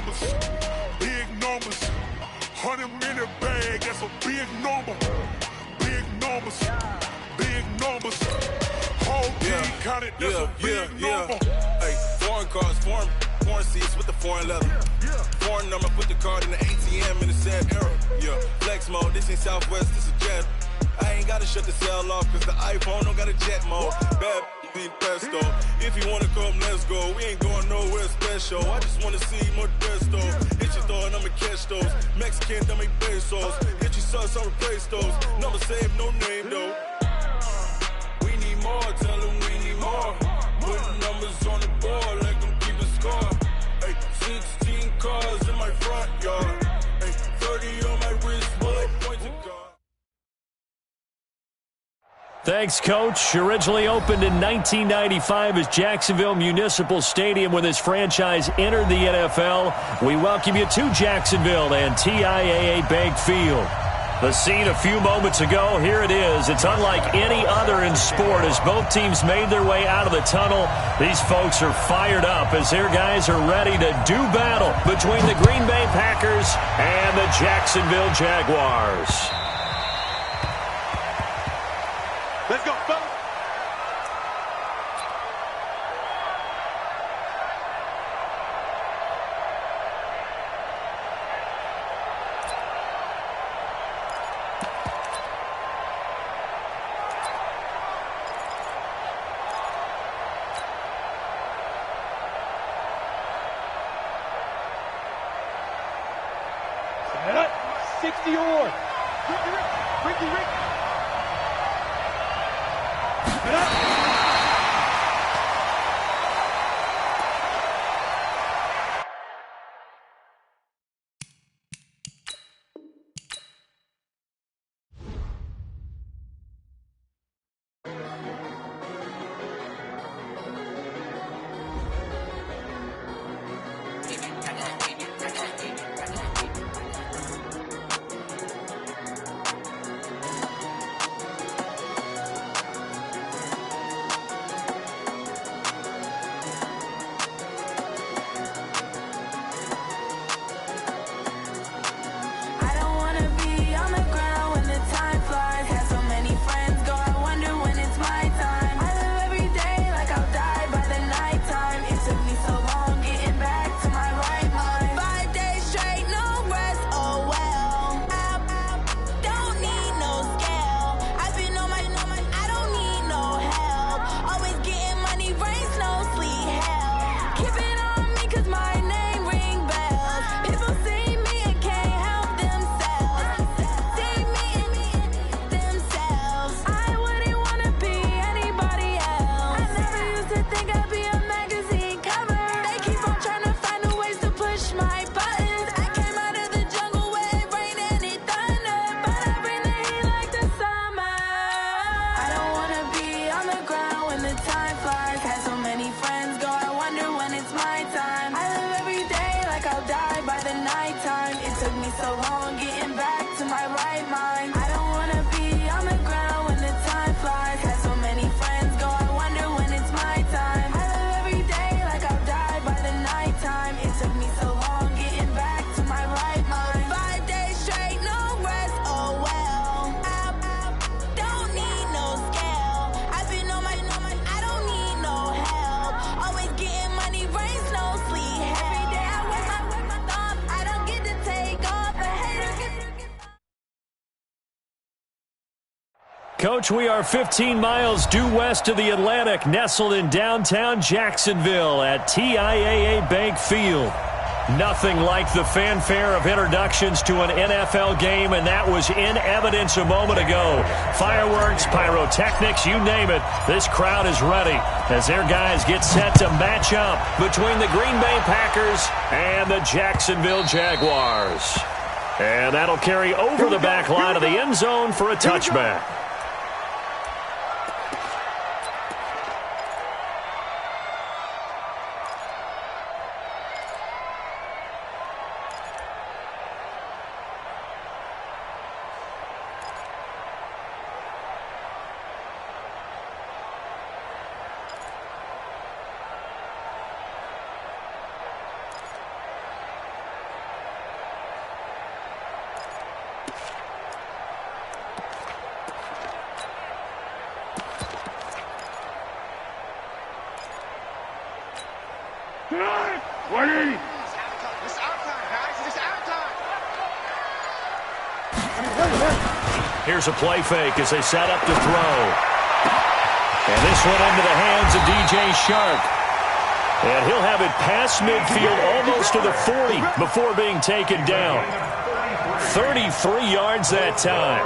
numbers, big numbers. 100 minute bag, that's a big number. Big numbers, big numbers. Whole team counted, that's a big number. Hey, foreign cars, foreign seats with the foreign leather. Foreign number, put the card in the ATM in the sad era. Yeah, flex mode, this ain't Southwest, this is jet. I ain't gotta shut the cell off, cause the iPhone don't got a jet mode. Bad be pesto. If you wanna come, let's go. We ain't going nowhere special. I just wanna see more Modesto. Hit your door and I'ma catch those. Mexican, dummy pesos. Hit your sauce, I'll replace those. Number save, no name though. We need more, tell them we need more. Putting numbers on the board, like them keep a score. Hey, 16 cars in my front yard. Hey, 30 on my wrist, bullet point to God. Thanks, Coach. Originally opened in 1995 as Jacksonville Municipal Stadium when this franchise entered the NFL. We welcome you to Jacksonville and TIAA Bank Field. The scene a few moments ago, here it is. It's unlike any other in sport as both teams made their way out of the tunnel. These folks are fired up as their guys are ready to do battle between the Green Bay Packers and the Jacksonville Jaguars. Let's go, fellas. Set up. 60-yard. Ricky. Coach, we are 15 miles due west of the Atlantic, nestled in downtown Jacksonville at TIAA Bank Field. Nothing like the fanfare of introductions to an NFL game, and that was in evidence a moment ago. Fireworks, pyrotechnics, you name it. This crowd is ready as their guys get set to match up between the Green Bay Packers and the Jacksonville Jaguars. And that'll carry over the back line of the end zone for a touchback. Here's a play fake as they set up to throw. And this one into the hands of DJ Shark. And he'll have it past midfield almost to the 40 before being taken down. 33 yards that time.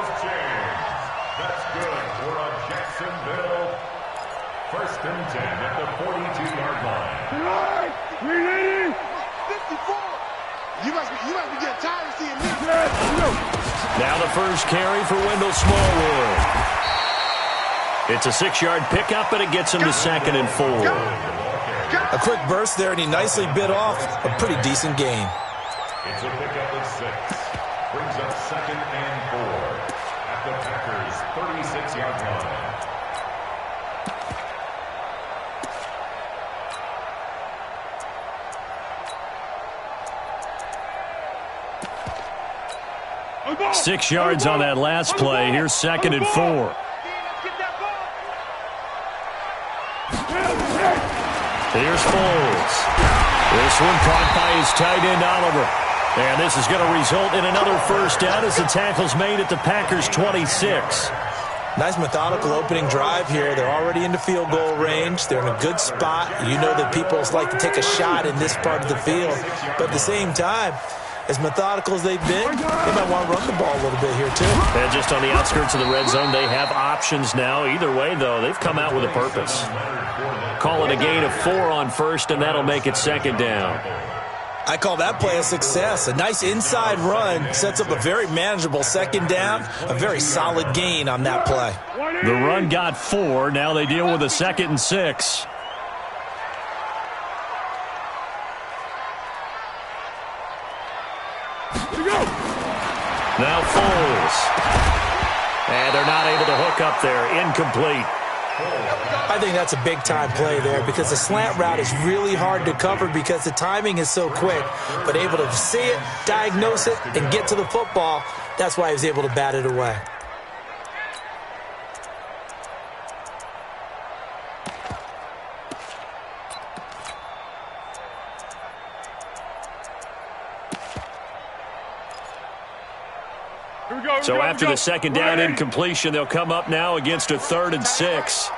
That's good for a Jacksonville. First and 10 at the 42-yard line. 54. You must be getting tired of seeing me. Now the first carry for Wendell Smallwood. It's a 6-yard pickup, and it gets him to 2nd and 4. A quick burst there, and he nicely bit off a pretty decent gain. It's a pickup of 6. Brings up 2nd and 4 at the Packers' 36-yard line. Six yards on that last play. Here's 2nd and 4. Here's Foles. This one caught by his tight end, Oliver. And this is going to result in another first down as the tackle's made at the Packers' 26. Nice methodical opening drive here. They're already into field goal range. They're in a good spot. You know that people like to take a shot in this part of the field. But at the same time, as methodical as they've been, they might want to run the ball a little bit here, too. And just on the outskirts of the red zone, they have options now. Either way, though, they've come out with a purpose. Call it a gain of 4 on first, and that'll make it 2nd down. I call that play a success. A nice inside run sets up a very manageable 2nd down. A very solid gain on that play. The run got 4. Now they deal with a 2nd and 6. Now Foles. And they're not able to hook up there. Incomplete. I think that's a big-time play there because the slant route is really hard to cover because the timing is so quick. But able to see it, diagnose it, and get to the football, that's why he was able to bat it away. So after the 2nd down incompletion, they'll come up now against a 3rd and 6.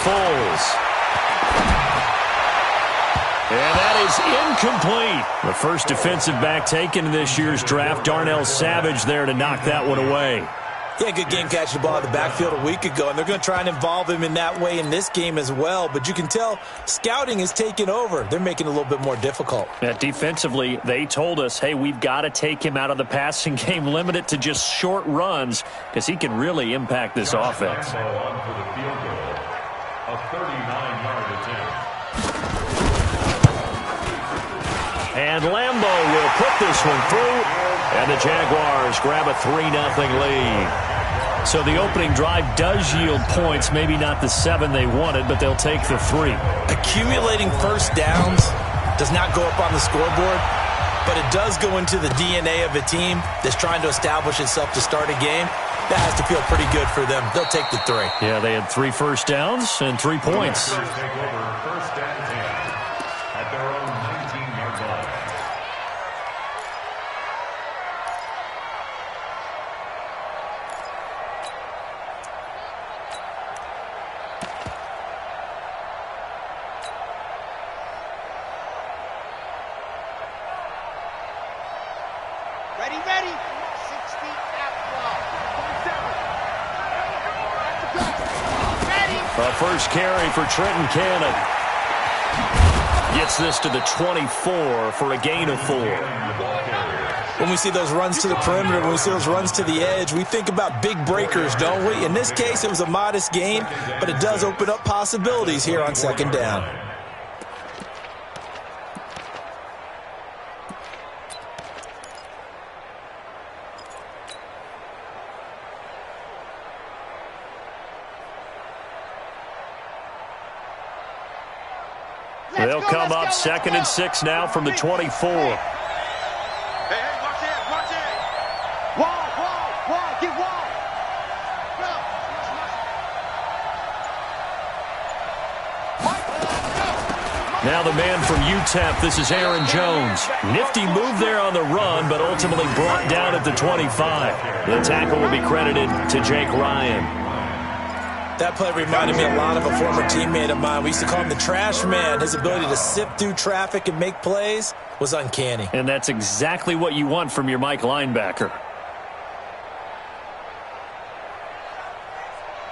Foles. And that is incomplete. The first defensive back taken in this year's draft, Darnell Savage, there to knock that one away. Yeah, good game catching the ball in the backfield a week ago, and they're going to try and involve him in that way in this game as well. But you can tell scouting is taking over. They're making it a little bit more difficult. Yeah, defensively, they told us, hey, we've got to take him out of the passing game, limit it to just short runs, because he can really impact this offense. On for the field goal. A 39-yard attempt. And Lambo will put this one through, and the Jaguars grab a 3-0 lead. So the opening drive does yield points, maybe not the 7 they wanted, but they'll take the 3. Accumulating first downs does not go up on the scoreboard, but it does go into the DNA of a team that's trying to establish itself to start a game. That has to feel pretty good for them. They'll take the 3. Yeah, they had 3 first downs and 3 points. Take over 1st and 10 at their own 19-yard line. Ready. 16 A first carry for Trenton Cannon. Gets this to the 24 for a gain of 4. When we see those runs to the perimeter, when we see those runs to the edge, we think about big breakers, don't we? In this case, it was a modest gain, but it does open up possibilities here on 2nd down. They'll come up 2nd and 6 now from the 24. Hey, watch it. Wall, get wall. Go. Now the man from UTEP, this is Aaron Jones. Nifty move there on the run, but ultimately brought down at the 25. The tackle will be credited to Jake Ryan. That play reminded me a lot of a former teammate of mine. We used to call him the trash man. His ability to sift through traffic and make plays was uncanny. And that's exactly what you want from your Mike linebacker.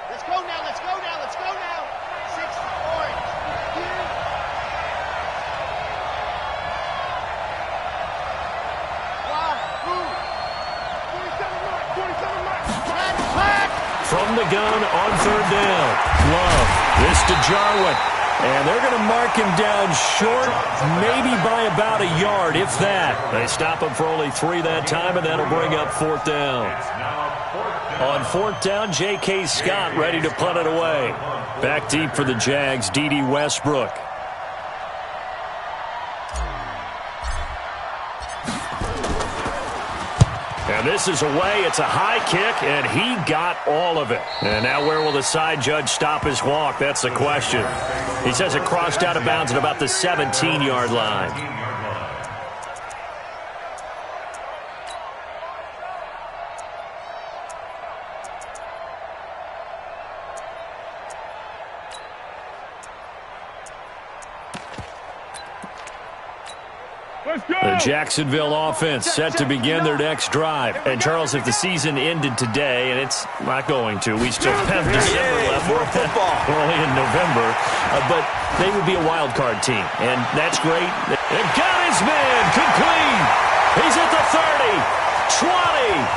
Let's go now, let's go now, let's go now. 60 orange. Why? Who? 27 mark. From the gun on third down. Love. This to Jarwin. And they're going to mark him down short, maybe by about a yard, if that. They stop him for only 3 that time, and that'll bring up fourth down. On fourth down, J.K. Scott ready to punt it away. Back deep for the Jags, D.D. Westbrook. And this is away. It's a high kick, and he got all of it. And now where will the side judge stop his walk? That's the question. He says it crossed out of bounds at about the 17-yard line. The Jacksonville offense set to begin their next drive. And, Charles, if the season ended today, and it's not going to, we still have December left. More football. We're only in November. But they would be a wild card team, and that's great. They've got his man complete. He's at the 30, 20.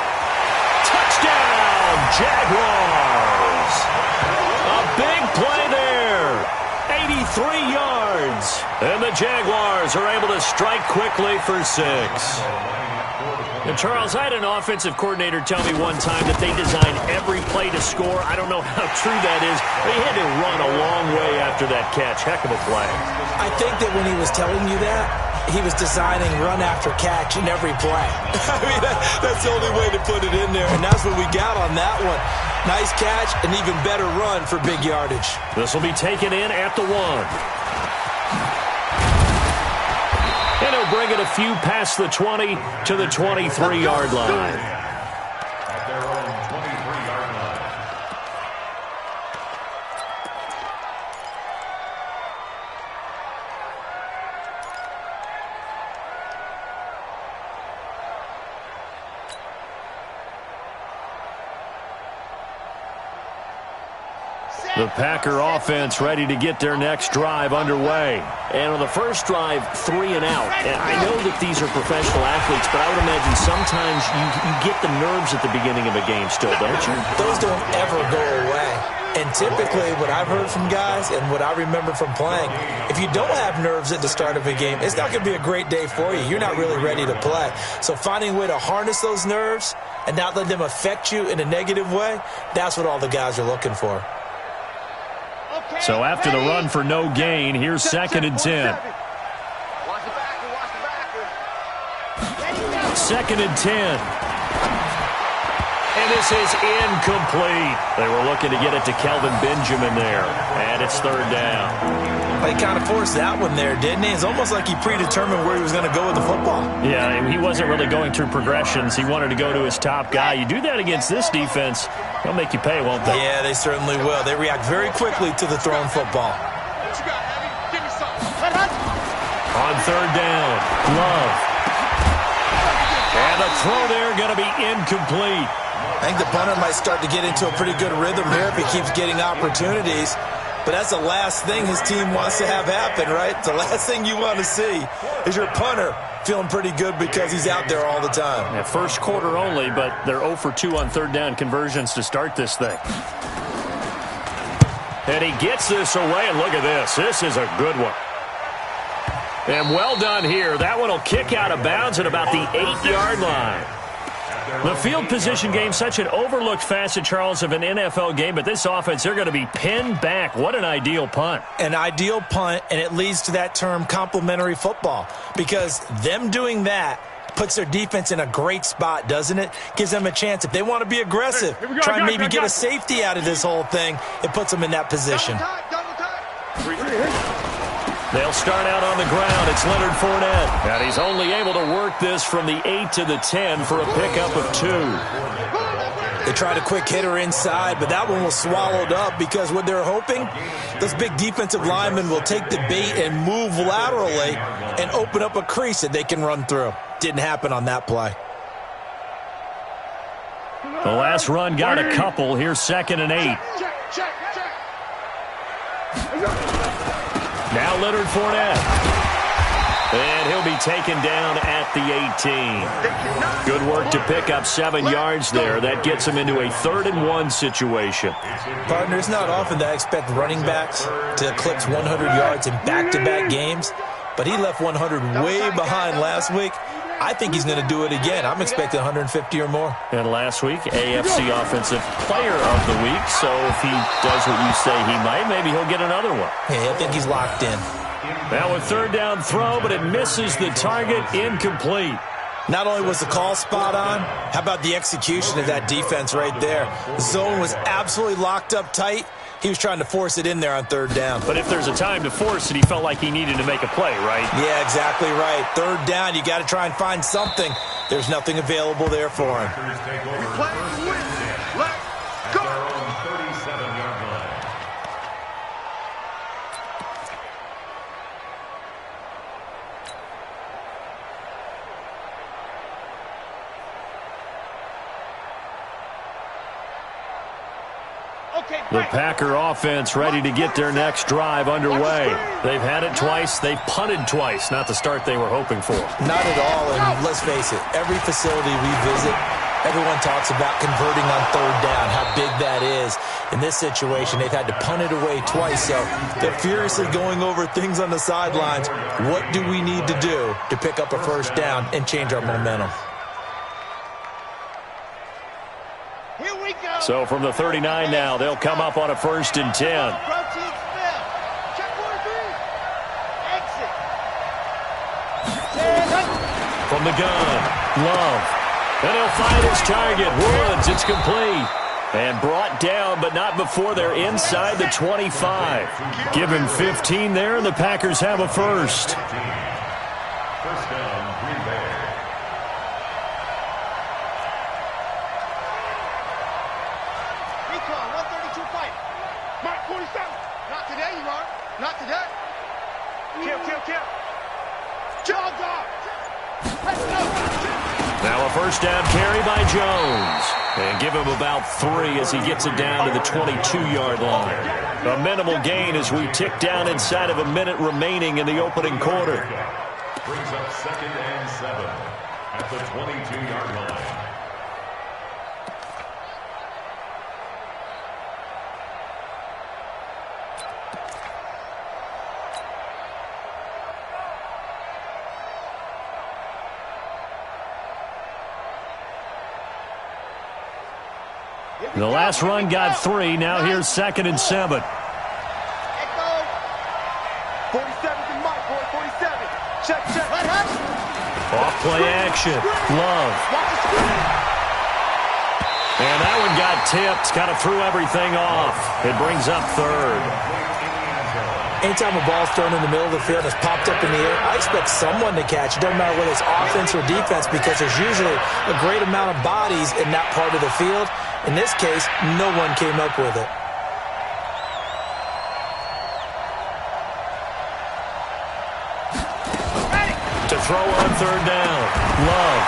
Touchdown, Jaguars. A big play there. 83 yards. And the Jaguars are able to strike quickly for 6. And Charles, I had an offensive coordinator tell me one time that they design every play to score. I don't know how true that is. But he had to run a long way after that catch. Heck of a play. I think that when he was telling you that, he was designing run after catch in every play. I mean, that's the only way to put it in there. And that's what we got on that one. Nice catch, an even better run for big yardage. This will be taken in at the 1. And he'll bring it a few past the 20 to the 23-yard line. At their own 23-yard line. The Packer offense ready to get their next drive underway. And on the first drive, 3 and out. And I know that these are professional athletes, but I would imagine sometimes you get the nerves at the beginning of a game still, don't you? Those don't ever go away. And typically what I've heard from guys and what I remember from playing, if you don't have nerves at the start of a game, it's not going to be a great day for you. You're not really ready to play. So finding a way to harness those nerves and not let them affect you in a negative way, that's what all the guys are looking for. So after the run for no gain, here's 2nd and 10. 2nd and 10. And this is incomplete. They were looking to get it to Kelvin Benjamin there. And it's 3rd down. He kind of forced that one there, didn't he? It's almost like he predetermined where he was going to go with the football. Yeah, he wasn't really going through progressions. He wanted to go to his top guy. You do that against this defense, they'll make you pay, won't they? Yeah, they certainly will. They react very quickly to the thrown football. On 3rd down, Love. And the throw there going to be incomplete. I think the punter might start to get into a pretty good rhythm here if he keeps getting opportunities. But that's the last thing his team wants to have happen, right? The last thing you want to see is your punter feeling pretty good because he's out there all the time. Yeah, first quarter only, but they're 0 for 2 on 3rd down conversions to start this thing. And he gets this away, and look at this. This is a good one. And well done here. That one will kick out of bounds at about the 8-yard line. The field position game, such an overlooked facet, Charles, of an NFL game, but this offense, they're going to be pinned back. What an ideal punt. An ideal punt, and it leads to that term complementary football, because them doing that puts their defense in a great spot, doesn't it? Gives them a chance. If they want to be aggressive, try and maybe get a safety out of this whole thing, it puts them in that position. They'll start out on the ground. It's Leonard Fournette. And he's only able to work this from the 8 to the 10 for a pickup of 2. They tried a quick hitter inside, but that one was swallowed up because what they're hoping, those big defensive linemen will take the bait and move laterally and open up a crease that they can run through. Didn't happen on that play. The last run got a couple. Here's 2nd and 8. Now Leonard Fournette. And he'll be taken down at the 18. Good work to pick up 7 yards there. That gets him into a 3rd and 1 situation. Partner, it's not often that I expect running backs to eclipse 100 yards in back-to-back games, but he left 100 way behind last week. I think he's going to do it again. I'm expecting 150 or more. And last week, AFC Offensive Player of the Week. So if he does what you say he might, maybe he'll get another one. Yeah, I think he's locked in. Now a 3rd down throw, but it misses the target. Incomplete. Not only was the call spot on, how about the execution of that defense right there? The zone was absolutely locked up tight. He was trying to force it in there on 3rd down. But if there's a time to force it, he felt like he needed to make a play, right? Yeah, exactly right. 3rd down, you got to try and find something. There's nothing available there for him. Let's go. 37-yard line. The Packer offense ready to get their next drive underway. They've had it twice. They've punted twice. Not the start they were hoping for. Not at all, and let's face it, every facility we visit, everyone talks about converting on 3rd down, how big that is. In this situation, they've had to punt it away twice, so they're furiously going over things on the sidelines. What do we need to do to pick up a 1st down and change our momentum? So from the 39 now, they'll come up on a 1st and 10. From the gun, Love. And he'll find his target, Woods. It's complete. And brought down, but not before they're inside the 25. Give him 15 there, and the Packers have a 1st. 1st down, Green Bay. Not today. Kill. Jog dog. Now a 1st down carry by Jones. And give him about 3 as he gets it down to the 22-yard line. A minimal gain as we tick down inside of a minute remaining in the opening quarter. Brings up 2nd and 7 at the 22-yard line. The last run got 3. Now here's 2nd and 7. 47's in Mike, boy. 47. Check. Off play action. Love. And that one got tipped. Kind of threw everything off. It brings up 3rd. Anytime a ball's thrown in the middle of the field and it's popped up in the air, I expect someone to catch it. Doesn't matter whether it's offense or defense, because there's usually a great amount of bodies in that part of the field. In this case, no one came up with it. To throw on 3rd down. Love.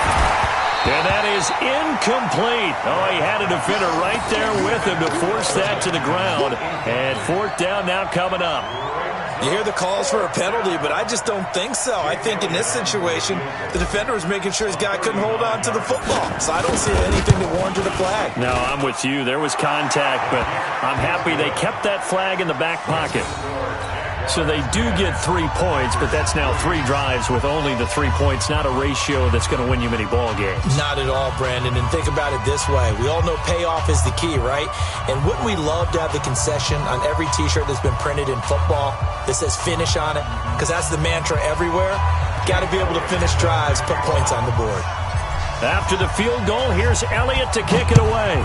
And that is incomplete. Oh, he had a defender right there with him to force that to the ground. And 4th down now coming up. You hear the calls for a penalty, but I just don't think so. I think in this situation, the defender was making sure his guy couldn't hold on to the football. So I don't see anything that warranted a flag. No, I'm with you. There was contact, but I'm happy they kept that flag in the back pocket. So they do get 3 points, but that's now 3 drives with only the 3 points, not a ratio that's going to win you many ball games. Not at all, Brandon. And think about it this way. We all know payoff is the key, right? And wouldn't we love to have the concession on every T-shirt that's been printed in football that says finish on it? Because that's the mantra everywhere. Got to be able to finish drives, put points on the board. After the field goal, here's Elliott to kick it away.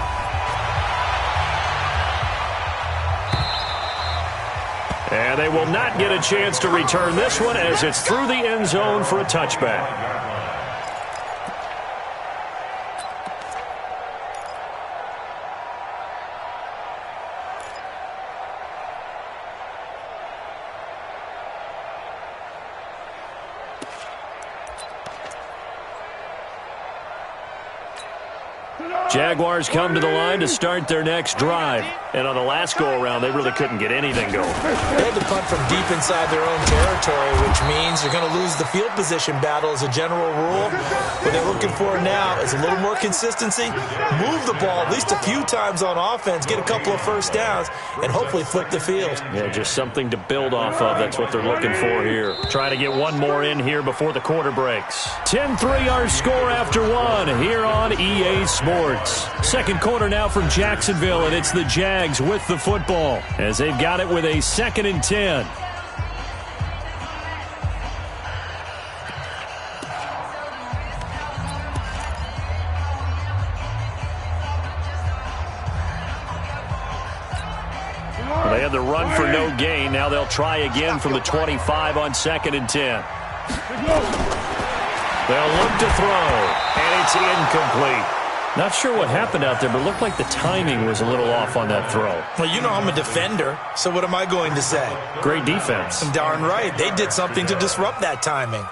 And they will not get a chance to return this one as it's through the end zone for a touchback. Jaguars come to the line to start their next drive. And on the last go-around, they really couldn't get anything going. They had to punt from deep inside their own territory, which means you're going to lose the field position battle as a general rule. What they're looking for now is a little more consistency, move the ball at least a few times on offense, get a couple of first downs, and hopefully flip the field. Yeah, just something to build off of. That's what they're looking for here. Trying to get one more in here before the quarter breaks. 10-3 our score after one here on EA Sports. Second quarter now from Jacksonville, and it's the Jags with the football as they've got it with a 2nd and 10. Well, they had the run for no gain. Now they'll try again from the 25 on 2nd and 10. They'll look to throw, and it's incomplete. Not sure what happened out there, but it looked like the timing was a little off on that throw. Well, you know I'm a defender, so what am I going to say? Great defense. Darn right. They did something to disrupt that timing.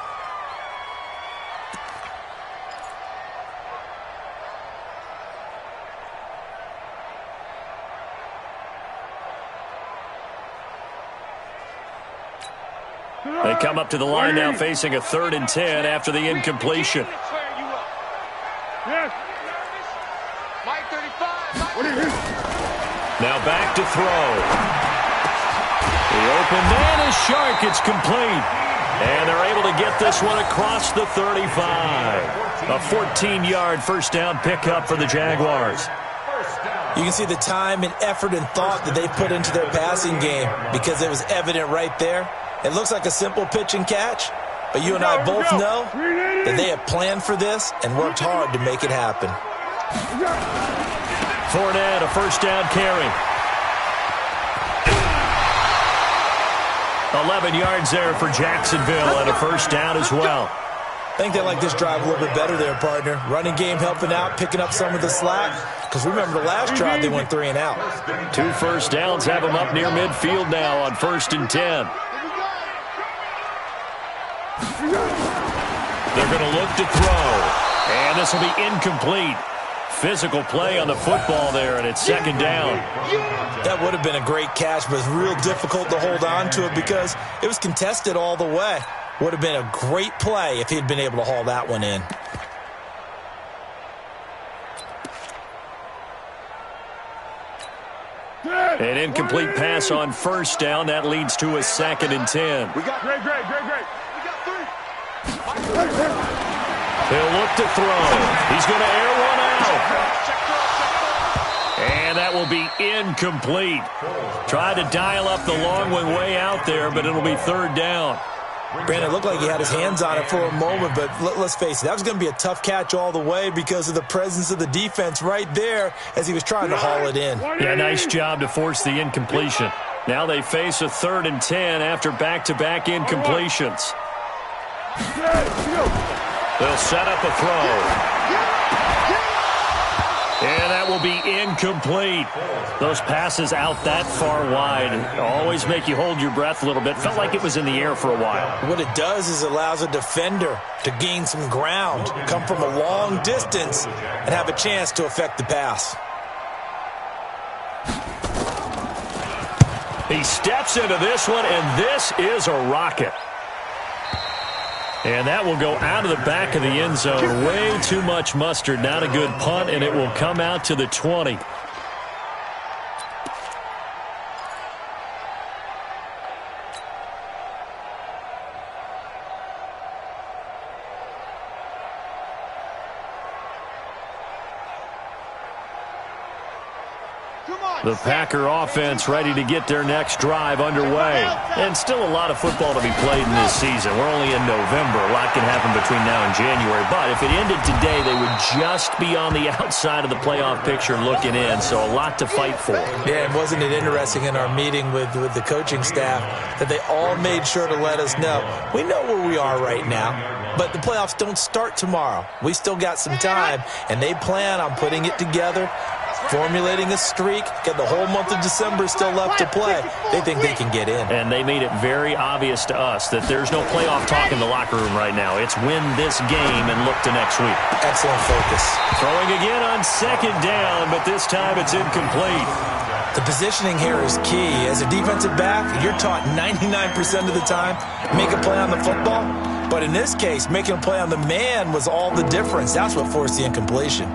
They come up to the line now facing a 3rd and 10 after the incompletion. Now back to throw. The open man is Shark. It's complete. And they're able to get this one across the 35. A 14-yard first down pickup for the Jaguars. You can see the time and effort and thought that they put into their passing game because it was evident right there. It looks like a simple pitch and catch, but you and I both know that they have planned for this and worked hard to make it happen. Fournette, a first down carry. 11 yards there for Jacksonville and a first down as well. I think they like this drive a little bit better there, partner. Running game helping out, picking up some of the slack. Because remember the last drive, they went 3 and out. 2 first downs have them up near midfield now on 1st and 10. They're going to look to throw. And this will be incomplete. Physical play on the football there, and it's 2nd down. That would have been a great catch, but it's real difficult to hold on to it because it was contested all the way. Would have been a great play if he'd been able to haul that one in. An incomplete pass on 1st down. That leads to a 2nd and 10. We got great. We got 3. He'll look to throw. He's going to air one out. And that will be incomplete. Tried to dial up the long one way out there, but it'll be 3rd down. Brandon, it looked like he had his hands on it for a moment, but let's face it, that was going to be a tough catch all the way because of the presence of the defense right there as he was trying to haul it in. Yeah, nice job to force the incompletion. Now they face a 3rd and 10 after back-to-back incompletions. They'll set up a throw. And that will be incomplete. Those passes out that far wide always make you hold your breath a little bit. Felt like it was in the air for a while. What it does is it allows a defender to gain some ground, come from a long distance, and have a chance to affect the pass. He steps into this one, and this is a rocket. And that will go out of the back of the end zone. Way too much mustard. Not a good punt, and it will come out to the 20. The Packer offense ready to get their next drive underway. And still a lot of football to be played in this season. We're only in November. A lot can happen between now and January. But if it ended today, they would just be on the outside of the playoff picture looking in. So a lot to fight for. Yeah, and wasn't it interesting in our meeting with the coaching staff that they all made sure to let us know, we know where we are right now, but the playoffs don't start tomorrow. We still got some time, and they plan on putting it together, formulating a streak, get the whole month of December still left to play. They think they can get in. And they made it very obvious to us that there's no playoff talk in the locker room right now. It's win this game and look to next week. Excellent focus. Throwing again on second down, but this time it's incomplete. The positioning here is key. As a defensive back, you're taught 99% of the time, make a play on the football. But in this case, making a play on the man was all the difference. That's what forced the incompletion.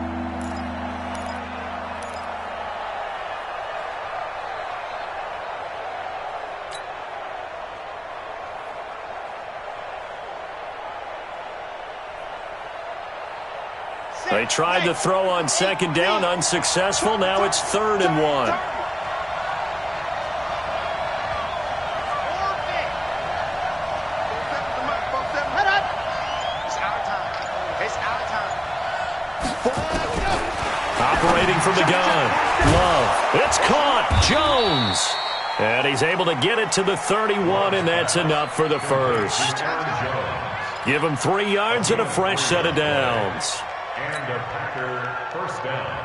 They tried to throw on second down, unsuccessful. Now it's 3rd and 1. Operating from the gun. Love. It's caught. Jones. And he's able to get it to the 31, and that's enough for the first. Give him 3 yards and a fresh set of downs. And a Packer first down.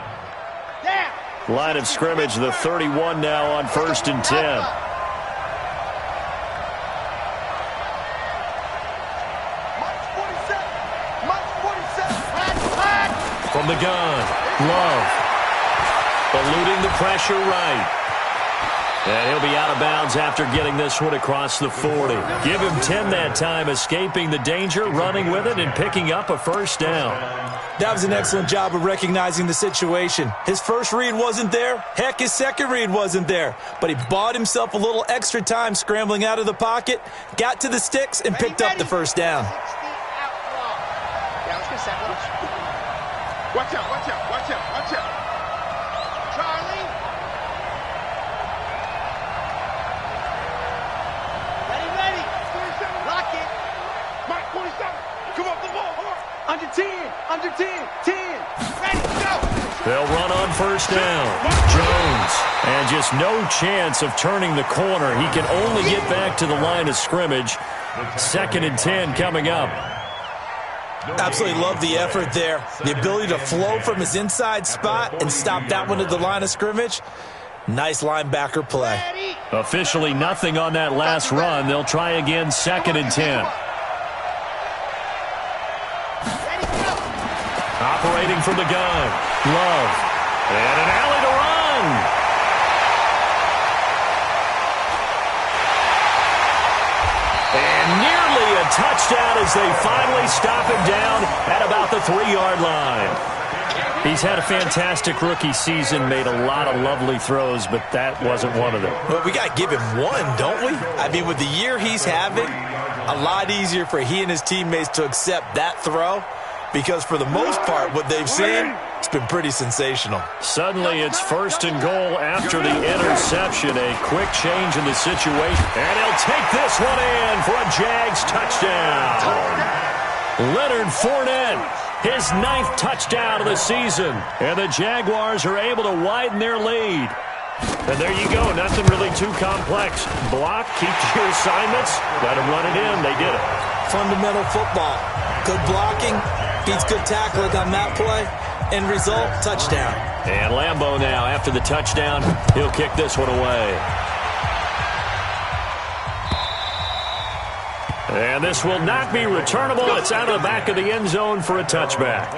Line of scrimmage, the 31 now on 1st and 10. From the gun, Love. Eluding the pressure right. And he'll be out of bounds after getting this one across the 40. Give him 10 that time, escaping the danger, running with it, and picking up a first down. That was an excellent job of recognizing the situation. His first read wasn't there. Heck, his second read wasn't there. But he bought himself a little extra time scrambling out of the pocket, got to the sticks, and picked up the first down. Watch out, watch out, watch out, watch out. Charlie. Ready. Lock it. Mike, 47. Come on, the ball. Under 10, 10. Ready, go. They'll run on first down. Jones. And just no chance of turning the corner. He can only get back to the line of scrimmage. 2nd and 10 coming up. Absolutely love the effort there. The ability to flow from his inside spot and stop that one at the line of scrimmage. Nice linebacker play. Officially nothing on that last run. They'll try again, 2nd and 10. Operating from the gun. Love. And an alley to run. And nearly a touchdown as they finally stop him down at about the 3-yard line. He's had a fantastic rookie season, made a lot of lovely throws, but that wasn't one of them. Well, we got to give him one, don't we? I mean, with the year he's having, a lot easier for he and his teammates to accept that throw, because for the most part, what they've seen, it's been pretty sensational. Suddenly, it's 1st and goal after the interception. A quick change in the situation. And he'll take this one in for a Jags touchdown. Leonard Fournette, his 9th touchdown of the season. And the Jaguars are able to widen their lead. And there you go. Nothing really too complex. Block, keep your assignments, let them run it in. They did it. Fundamental football. Good blocking, beats good tackling on that play. End result, touchdown. And Lambeau now, after the touchdown, he'll kick this one away. And this will not be returnable. It's out of the back of the end zone for a touchback.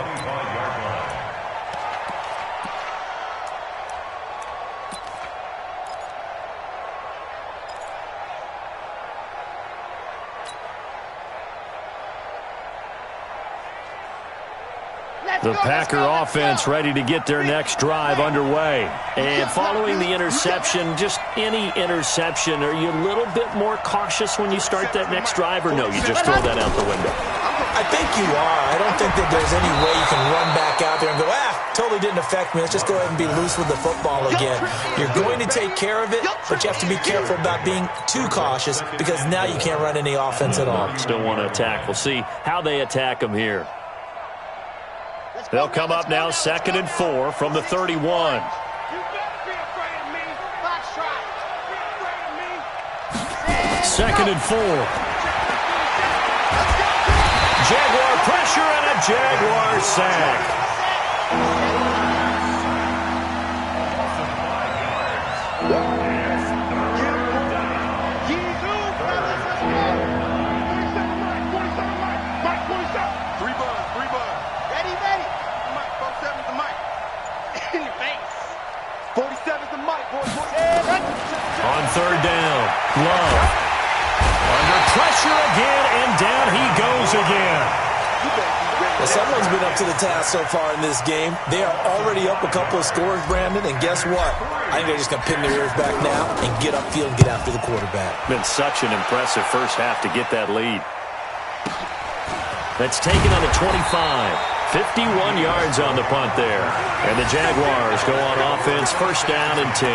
The Packer offense ready to get their next drive underway. And following the interception, just any interception, are you a little bit more cautious when you start that next drive, or no, you just throw that out the window? I think you are. I don't think that there's any way you can run back out there and go, totally didn't affect me. Let's just go ahead and be loose with the football again. You're going to take care of it, but you have to be careful about being too cautious because now you can't run any offense at all. Still want to attack. We'll see how they attack them here. They'll come up now 2nd and 4 from the 31. Second and 4. Jaguar pressure and a Jaguar sack. On 3rd down, Love. Under pressure again, and down he goes again. Well, someone's been up to the task so far in this game. They are already up a couple of scores, Brandon, and guess what? I think they're just going to pin their ears back now and get upfield and get after the quarterback. Been such an impressive first half to get that lead. That's taken on the 25. 51 yards on the punt there. And the Jaguars go on offense, 1st down and 10.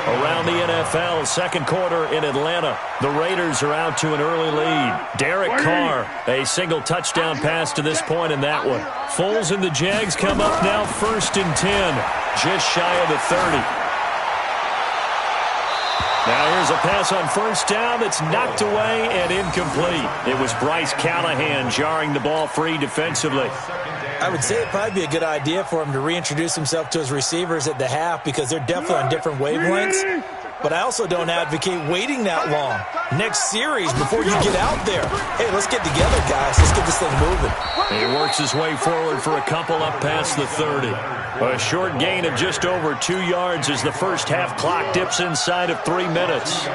Around the NFL, 2nd quarter in Atlanta. The Raiders are out to an early lead. Derek Carr, a single touchdown pass to this point in that one. Foles and the Jags come up now 1st and 10, just shy of the 30. Now here's a pass on 1st down that's knocked away and incomplete. It was Bryce Callahan jarring the ball free defensively. I would say it'd probably be a good idea for him to reintroduce himself to his receivers at the half because they're definitely on different wavelengths. But I also don't advocate waiting that long. Next series before you get out there. Hey, let's get together, guys. Let's get this thing moving. He works his way forward for a couple up past the 30. A short gain of just over 2 yards as the first half clock dips inside of 3 minutes. Here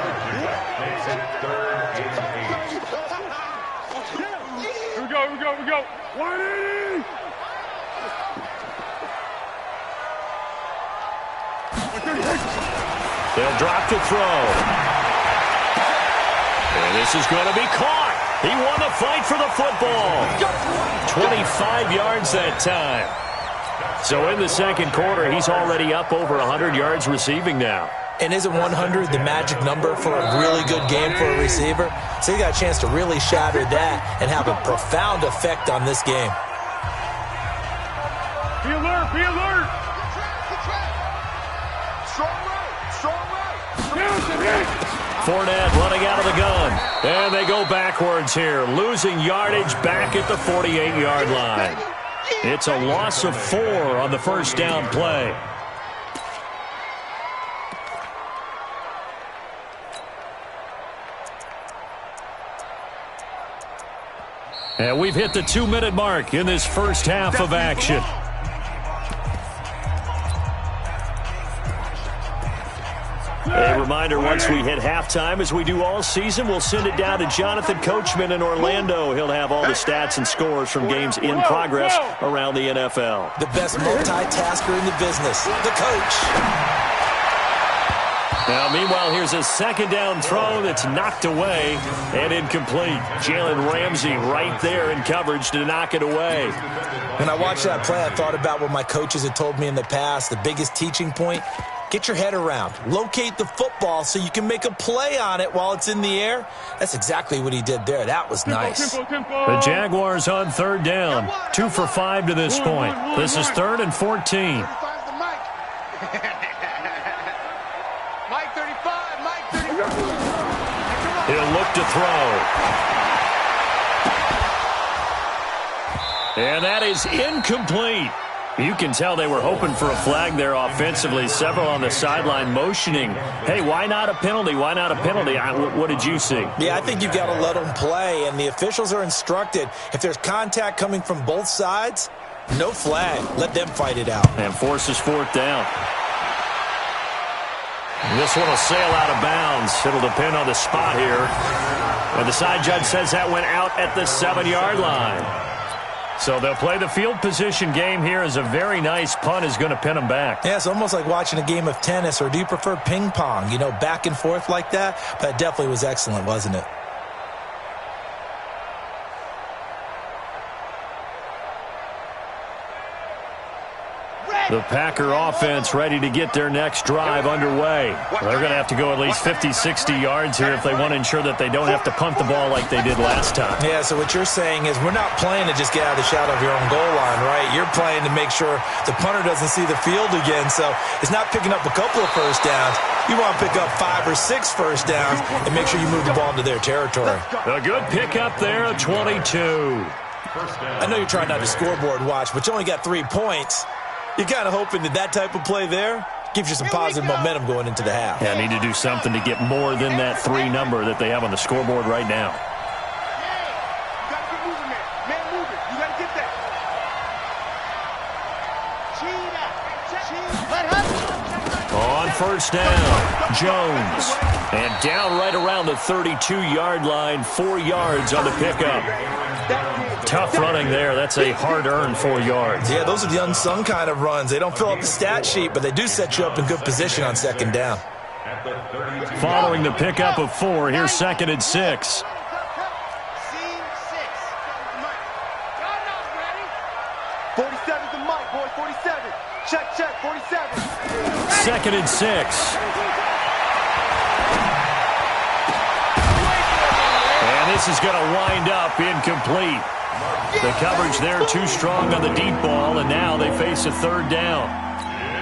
we go. 180! They'll drop to throw. And this is going to be caught. He won the fight for the football. 25 yards that time. So in the 2nd quarter, he's already up over 100 yards receiving now. And isn't 100 the magic number for a really good game for a receiver? So he got a chance to really shatter that and have a profound effect on this game. Be alert, be alert! Fournette running out of the gun. And they go backwards here, losing yardage back at the 48-yard line. It's a loss of 4 on the 1st down play. And we've hit the 2-minute mark in this first half of action. A reminder, once we hit halftime, as we do all season, we'll send it down to Jonathan Coachman in Orlando. He'll have all the stats and scores from games in progress around the NFL. The best multitasker in the business, the coach. Now, meanwhile, here's a 2nd down throw that's knocked away and incomplete. Jalen Ramsey right there in coverage to knock it away. When I watched that play, I thought about what my coaches had told me in the past. The biggest teaching point, get your head around. Locate the football so you can make a play on it while it's in the air. That's exactly what he did there. That was nice. The Jaguars on 3rd down. 2 for 5 to this point. This is 3rd and 14. He'll look to throw. And that is incomplete. You can tell they were hoping for a flag there offensively. Several on the sideline motioning. Hey, why not a penalty? Why not a penalty? What did you see? Yeah, I think you've got to let them play, and the officials are instructed. If there's contact coming from both sides, no flag. Let them fight it out. And forces 4th down. This one will sail out of bounds. It'll depend on the spot here. And the side judge says that went out at the 7-yard line. So they'll play the field position game here as a very nice punt is going to pin them back. Yeah, it's almost like watching a game of tennis, or do you prefer ping pong? You know, back and forth like that? That definitely was excellent, wasn't it? The Packer offense ready to get their next drive underway. They're going to have to go at least 50, 60 yards here if they want to ensure that they don't have to punt the ball like they did last time. Yeah, so what you're saying is we're not playing to just get out of the shadow of your own goal line, right? You're playing to make sure the punter doesn't see the field again. So it's not picking up a couple of first downs. You want to pick up 5 or 6 first downs and make sure you move the ball into their territory. A good pickup there of 22. I know you're trying not to scoreboard watch, but you only got 3 points. You're kind of hoping that type of play there gives you some positive momentum going into the half. Yeah, need to do something to get more than that 3 number that they have on the scoreboard right now. You got to get moving, man. Man, moving. You got to get that. On first down, Jones. And down right around the 32-yard line, 4 yards on the pickup. Tough running there. That's a hard-earned 4 yards. Yeah, those are the unsung kind of runs. They don't fill up the stat sheet, but they do set you up in good position on second down. Following the pickup of 4, here's 2nd and 6. 47's the mic, boy. 47. Check, 47. 2nd and 6. And this is going to wind up incomplete. The coverage there too strong on the deep ball, and now they face a 3rd down.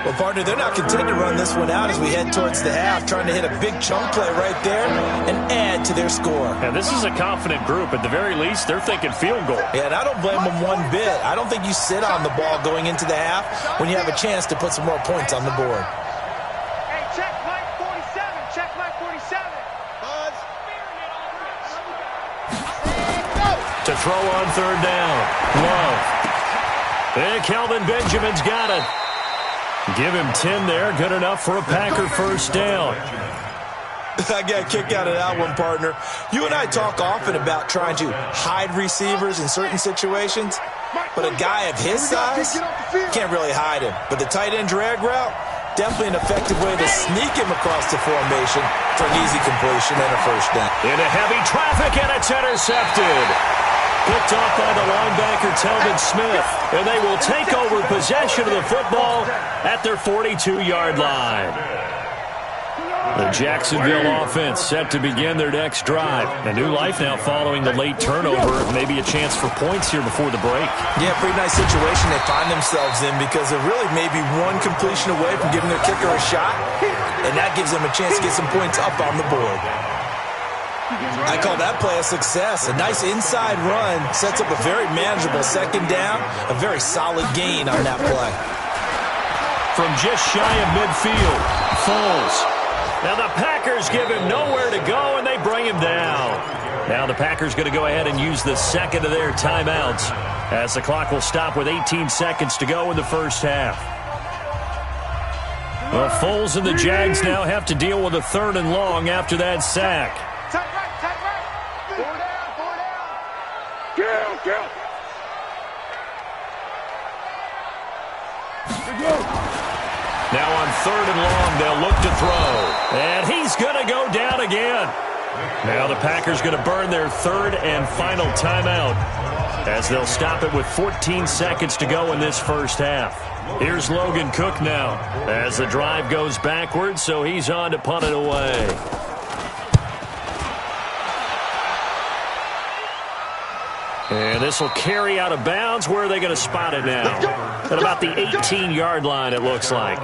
Well, partner, they're not content to run this one out as we head towards the half, trying to hit a big chunk play right there and add to their score. And this is a confident group. At the very least, they're thinking field goal. Yeah, and I don't blame them one bit. I don't think you sit on the ball going into the half when you have a chance to put some more points on the board. Hey, check Mike 47. Check Mike 47. Buzz. To throw on 3rd down. Love. And Kelvin Benjamin's got it. Give him 10 there. Good enough for a Packer first down. I got a kick out of that one, partner. You and I talk often about trying to hide receivers in certain situations, but a guy of his size can't really hide him. But the tight end drag route, definitely an effective way to sneak him across the formation for an easy completion and a first down. Into heavy traffic, and it's intercepted. Picked off by the linebacker, Telvin Smith. And they will take over possession of the football at their 42-yard line. The Jacksonville offense set to begin their next drive. A new life now following the late turnover. Maybe a chance for points here before the break. Yeah, pretty nice situation they find themselves in because they're really maybe one completion away from giving their kicker a shot. And that gives them a chance to get some points up on the board. I call that play a success. A nice inside run sets up a very manageable 2nd down. A very solid gain on that play. From just shy of midfield, Foles. Now the Packers give him nowhere to go, and they bring him down. Now the Packers going to go ahead and use the 2nd of their timeouts as the clock will stop with 18 seconds to go in the first half. Well, Foles and the Jags now have to deal with a 3rd and long after that sack. Tight right. 4 down. Kill. Now on 3rd and long, they'll look to throw. And he's going to go down again. Now the Packers going to burn their 3rd and final timeout as they'll stop it with 14 seconds to go in this first half. Here's Logan Cook now as the drive goes backwards, so he's on to punt it away. And this will carry out of bounds. Where are they going to spot it now? At about the 18-yard line, it looks like.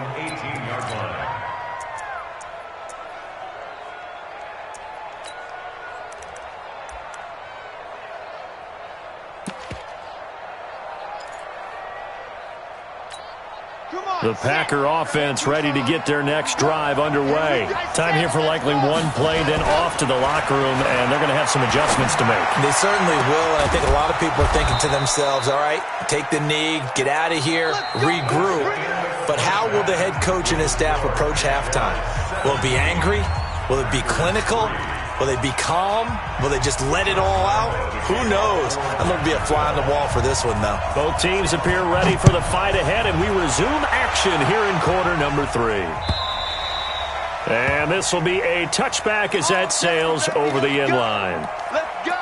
The Packer offense ready to get their next drive underway. Time here for likely one play, then off to the locker room, and they're going to have some adjustments to make. They certainly will, and I think a lot of people are thinking to themselves, all right, take the knee, get out of here, regroup. But how will the head coach and his staff approach halftime? Will it be angry? Will it be clinical? Will they be calm? Will they just let it all out? Who knows? I'm going to be a fly on the wall for this one, though. Both teams appear ready for the fight ahead, and we resume action here in quarter number 3. And this will be a touchback as that sails over the end line. Let's go.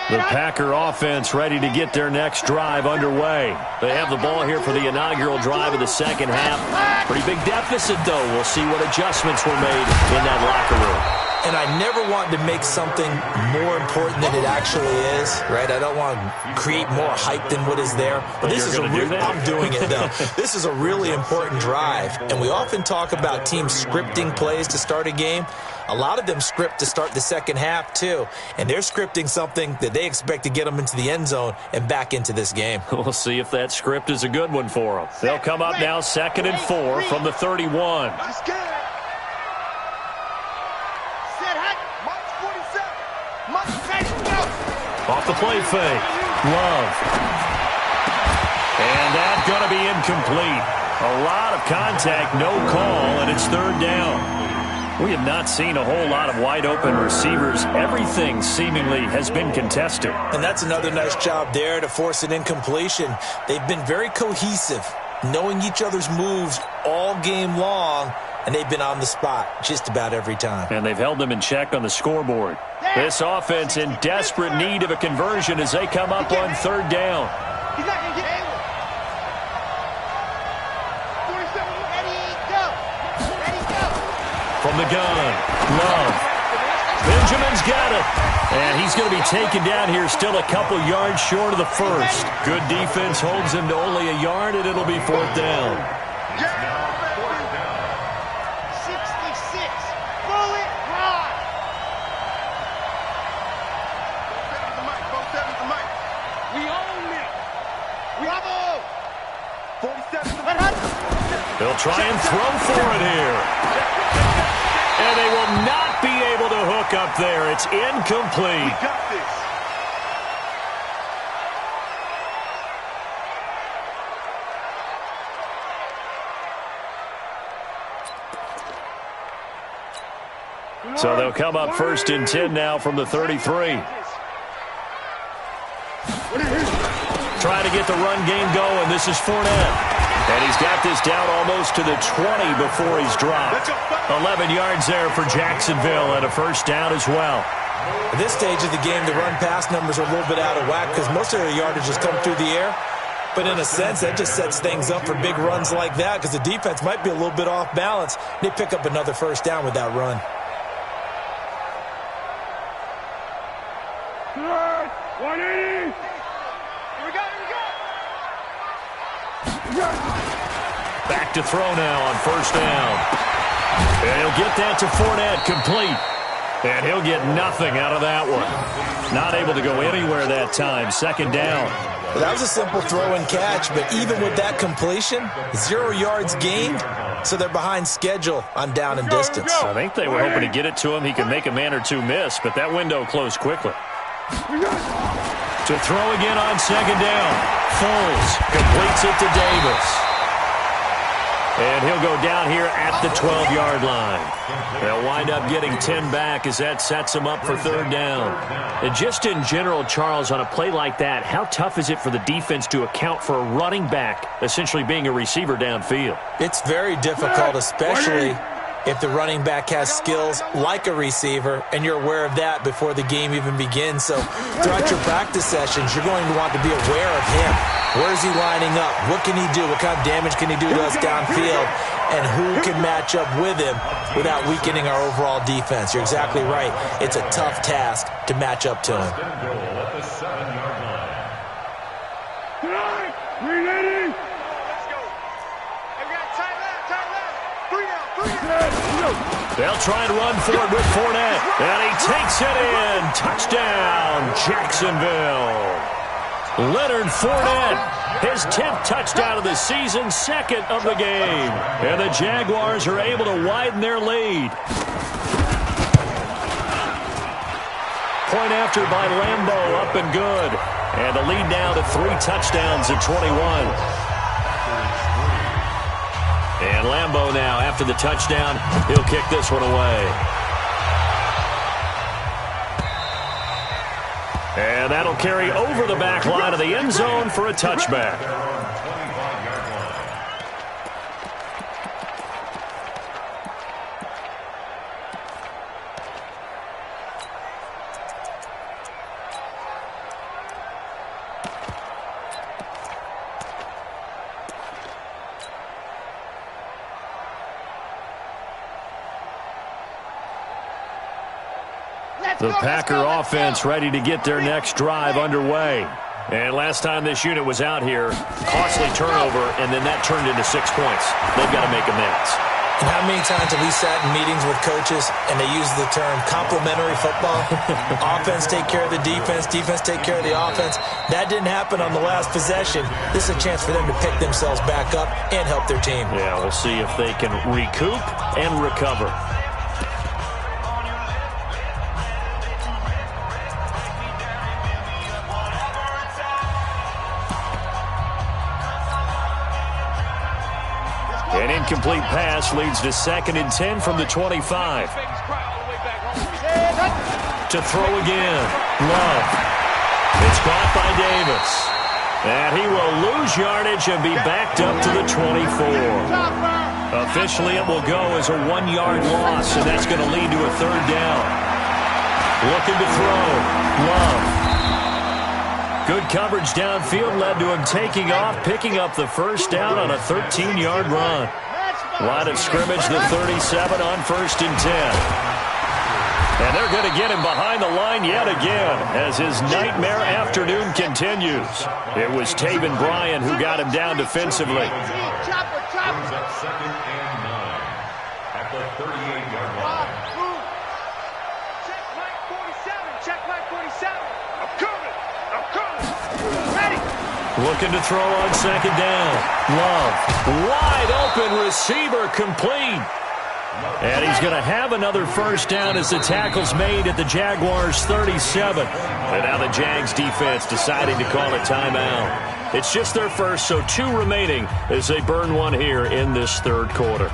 The Packer offense ready to get their next drive underway. They have the ball here for the inaugural drive of the second half. Pretty big deficit, though. We'll see what adjustments were made in that locker room. And I never want to make something more important than it actually is, right? I don't want to create more hype than what is there. But this is I'm doing it, though. This is a really important drive. And we often talk about teams scripting plays to start a game. A lot of them script to start the second half, too. And they're scripting something that they expect to get them into the end zone and back into this game. We'll see if that script is a good one for them. They'll come up now 2nd and 4 from the 31. Off the play fake. Love. And that's going to be incomplete. A lot of contact, no call, and it's 3rd down. We have not seen a whole lot of wide-open receivers. Everything seemingly has been contested. And that's another nice job there to force an incompletion. They've been very cohesive, knowing each other's moves all game long, and they've been on the spot just about every time. And they've held them in check on the scoreboard. This offense in desperate need of a conversion as they come up on 3rd down. He's not going to get able. 47, ready, go. Ready, go. From the gun, Love. Benjamin's got it. And he's going to be taken down here still a couple yards short of the first. Good defense holds him to only a yard, and it'll be 4th down. 66. Bullet ride. We own it. Bravo. 47. They'll try and throw for it here. And they will not be able to hook up there. It's incomplete. We got this. So they'll come up 1st and 10 now from the 33. Trying to get the run game going. This is Fournette. And he's got this down almost to the 20 before he's dropped. 11 yards there for Jacksonville and a 1st down as well. At this stage of the game, the run-pass numbers are a little bit out of whack because most of their yardage has come through the air. But in a sense, that just sets things up for big runs like that because the defense might be a little bit off balance. They pick up another 1st down with that run. 180. Here we go. Back to throw now on 1st down. And he'll get that to Fournette, complete. And he'll get nothing out of that one. Not able to go anywhere that time. 2nd down. Well, that was a simple throw and catch, but even with that completion, 0 yards gained, so they're behind schedule on down and distance. I think they were hoping to get it to him. He could make a man or two miss, but that window closed quickly. To throw again on 2nd down. Foles completes it to Davis. And he'll go down here at the 12-yard line. They'll wind up getting 10 back as that sets them up for 3rd down. And just in general, Charles, on a play like that, how tough is it for the defense to account for a running back essentially being a receiver downfield? It's very difficult, especially if the running back has skills like a receiver, and you're aware of that before the game even begins. So throughout your practice sessions, you're going to want to be aware of him. Where is he lining up? What can he do? What kind of damage can he do to us downfield? And who can match up with him without weakening our overall defense? You're exactly right. It's a tough task to match up to him. They'll try and run for it with Fournette. And he takes it in. Touchdown, Jacksonville. Leonard Fournette, his 10th touchdown of the season, 2nd of the game. And the Jaguars are able to widen their lead. Point after by Lambeau, up and good. And the lead now to 3 touchdowns at 21. And Lambeau now, after the touchdown, he'll kick this one away. And that'll carry over the back line of the end zone for a touchback. The Packer offense ready to get their next drive underway. And last time this unit was out here, costly turnover, and then that turned into 6 points. They've got to make amends. And how many times have we sat in meetings with coaches and they use the term complementary football? Offense take care of the defense, defense take care of the offense. That didn't happen on the last possession. This is a chance for them to pick themselves back up and help their team. Yeah, we'll see if they can recoup and recover. An incomplete pass leads to 2nd and 10 from the 25. To throw again. Love. It's caught by Davis. And he will lose yardage and be backed up to the 24. Officially, it will go as a 1-yard loss, and that's going to lead to a 3rd down. Looking to throw. Love. Good coverage downfield led to him taking off, picking up the 1st down on a 13-yard run. Line of scrimmage, the 37 on 1st and 10. And they're going to get him behind the line yet again as his nightmare afternoon continues. It was Taven Bryan who got him down defensively. Brings up 2nd and 9 at the 38-yard line. Check Mike 47. Check Mike 47. I'm coming. I'm coming. Ready. Looking to throw on 2nd down. Love. Wide open receiver complete. And he's going to have another 1st down as the tackle's made at the Jaguars' 37. And now the Jags defense deciding to call a timeout. It's just their first, so 2 remaining as they burn one here in this 3rd quarter.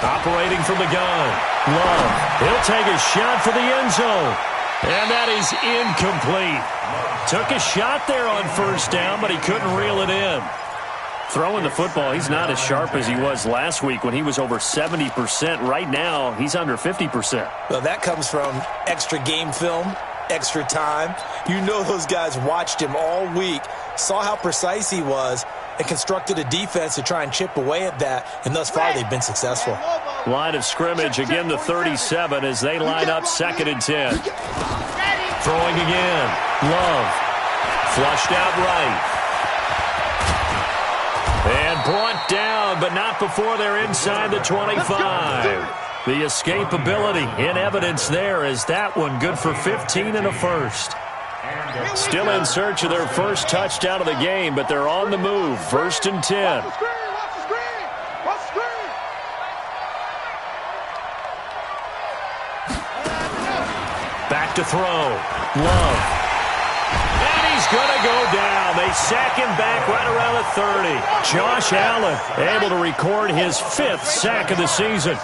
Operating from the gun. Love. He'll take a shot for the end zone. And that is incomplete. Took a shot there on 1st down, but he couldn't reel it in. Throwing the football, he's not as sharp as he was last week when he was over 70%. Right now, he's under 50%. Well, that comes from extra game film, extra time. You know those guys watched him all week, saw how precise he was, and constructed a defense to try and chip away at that, and thus far they've been successful. Line of scrimmage, again the 37 as they line up 2nd and 10. Throwing again. Love. Flushed out right. And brought down, but not before they're inside the 25. The escapability in evidence there as that one good for 15 and a 1st. Still in search of their 1st touchdown of the game, but they're on the move. 1st and 10. Back to throw. Love. And he's going to go down. They sack him back right around the 30. Josh Allen able to record his 5th sack of the season.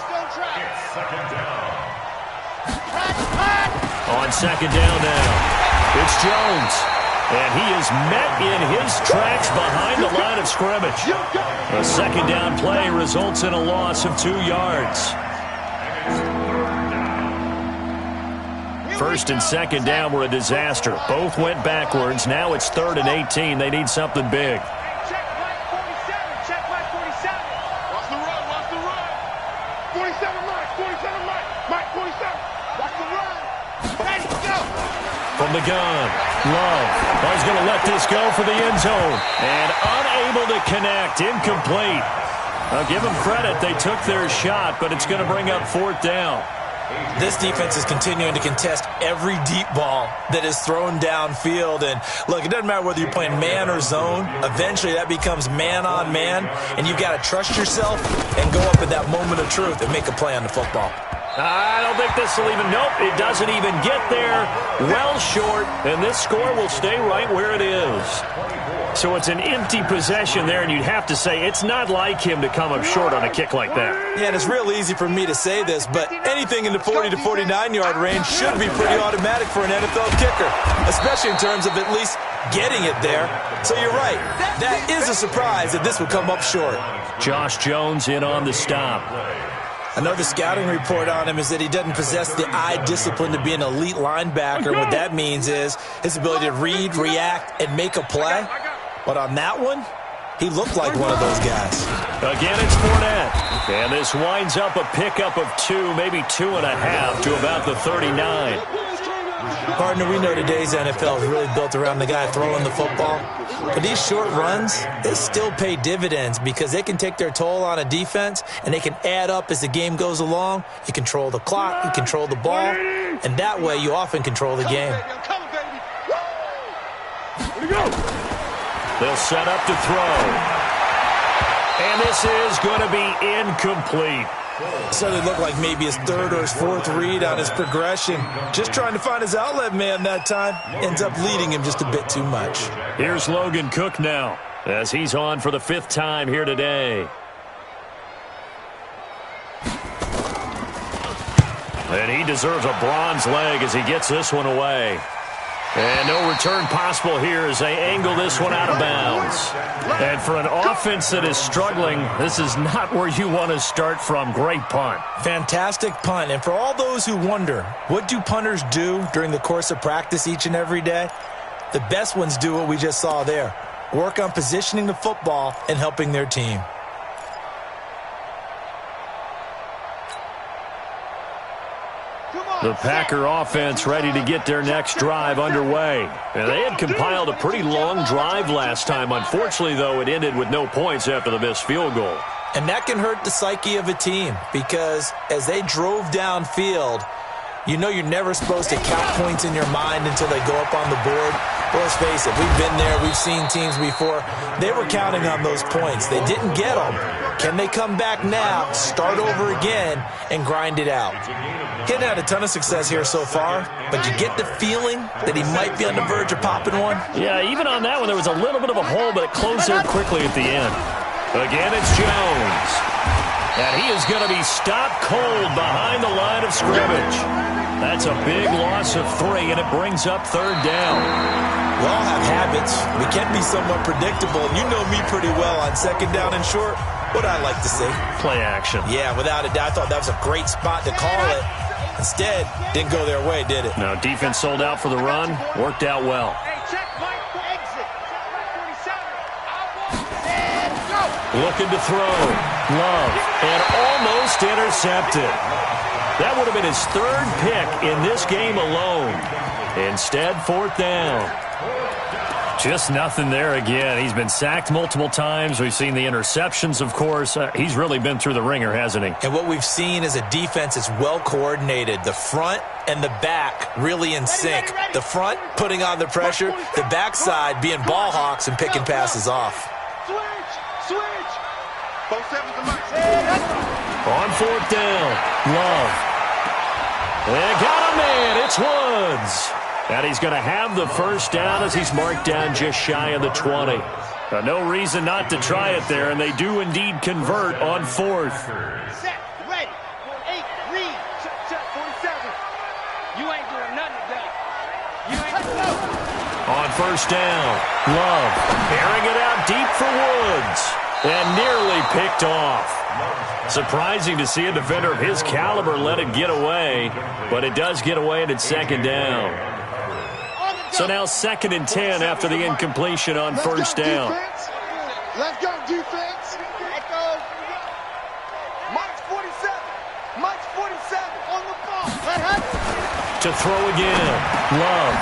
On 2nd down now. It's Jones, and he is met in his tracks behind the line of scrimmage. A 2nd down play results in a loss of 2 yards. 1st and 2nd down were a disaster. Both went backwards. Now it's 3rd and 18. They need something big. Check Mike 47. Check Mike 47. Watch the run. Watch the run. 47 Mike. 47 Mike. Mike 47. Watch the run. Ready, go. From the gun, Love. He's going to let this go for the end zone. And unable to connect. Incomplete. I'll give them credit. They took their shot, but it's going to bring up 4th down. This defense is continuing to contest every deep ball that is thrown downfield. And, look, it doesn't matter whether you're playing man or zone. Eventually, that becomes man-on-man, and you've got to trust yourself and go up at that moment of truth and make a play on the football. I don't think this will even, nope, it doesn't even get there. Well short, and this score will stay right where it is. So it's an empty possession there, and you'd have to say it's not like him to come up short on a kick like that. Yeah, and it's real easy for me to say this, but anything in the 40 to 49-yard range should be pretty automatic for an NFL kicker, especially in terms of at least getting it there. So you're right. That is a surprise that this will come up short. Josh Jones in on the stop. I know the scouting report on him is that he doesn't possess the eye discipline to be an elite linebacker. What that means is his ability to read, react, and make a play. But on that one, he looked like one of those guys. Again, it's Fournette. And this winds up a pickup of 2, maybe 2.5 to about the 39. Partner, we know today's NFL is really built around the guy throwing the football. But these short runs, they still pay dividends because they can take their toll on a defense and they can add up as the game goes along. You control the clock, you control the ball, and that way you often control the game. They'll set up to throw. And this is going to be incomplete. So it looked like maybe his third or his fourth read on his progression. Just trying to find his outlet man that time. Ends up leading him just a bit too much. Here's Logan Cook now as he's on for the 5th time here today. And he deserves a bronze leg as he gets this one away. And no return possible here as they angle this one out of bounds. And for an offense that is struggling, this is not where you want to start from. Great punt. Fantastic punt. And for all those who wonder, what do punters do during the course of practice each and every day? The best ones do what we just saw there. Work on positioning the football and helping their team. The Packer offense ready to get their next drive underway. And they had compiled a pretty long drive last time. Unfortunately, though, it ended with no points after the missed field goal. And that can hurt the psyche of a team because as they drove downfield, you know you're never supposed to count points in your mind until they go up on the board. Well, let's face it, we've been there, we've seen teams before. They were counting on those points. They didn't get them. Can they come back now, start over again, and grind it out? He hadn't had a ton of success here so far, but you get the feeling that he might be on the verge of popping one? Yeah, even on that one, there was a little bit of a hole, but it closed there quickly at the end. Again, it's Jones. And he is going to be stopped cold behind the line of scrimmage. That's a big loss of 3, and it brings up 3rd down. We all have habits. We can be somewhat predictable. You know me pretty well on 2nd down and short. What I like to see. Play action. Yeah, without a doubt. I thought that was a great spot to call it. Instead, didn't go their way, did it? No, defense sold out for the run. Worked out well. Looking to throw. Love. And almost intercepted. That would have been his 3rd pick in this game alone. Instead, 4th down. Just nothing there again. He's been sacked multiple times. We've seen the interceptions, of course. He's really been through the ringer, hasn't he? And what we've seen is a defense that's well coordinated. The front and the back really in sync. The front putting on the pressure. The backside being ball hawks and picking passes off. Switch! Both sevens are On 4th down, Love. They got a man. It's Woods. And he's going to have the 1st down as he's marked down just shy of the 20. No reason not to try it there, and they do indeed convert on 4th. Set, ready, 8, read, check, 47. You ain't doing nothing today. You ain't On 1st down, Love airing it out deep for Woods. And nearly picked off. Surprising to see a defender of his caliber let it get away, but it does get away and it's 2nd down. So now 2nd and 10 after the incompletion on 1st down. Let's go, defense. Let's go. Mike's 47. Mike's 47 on the ball. To throw again. Love.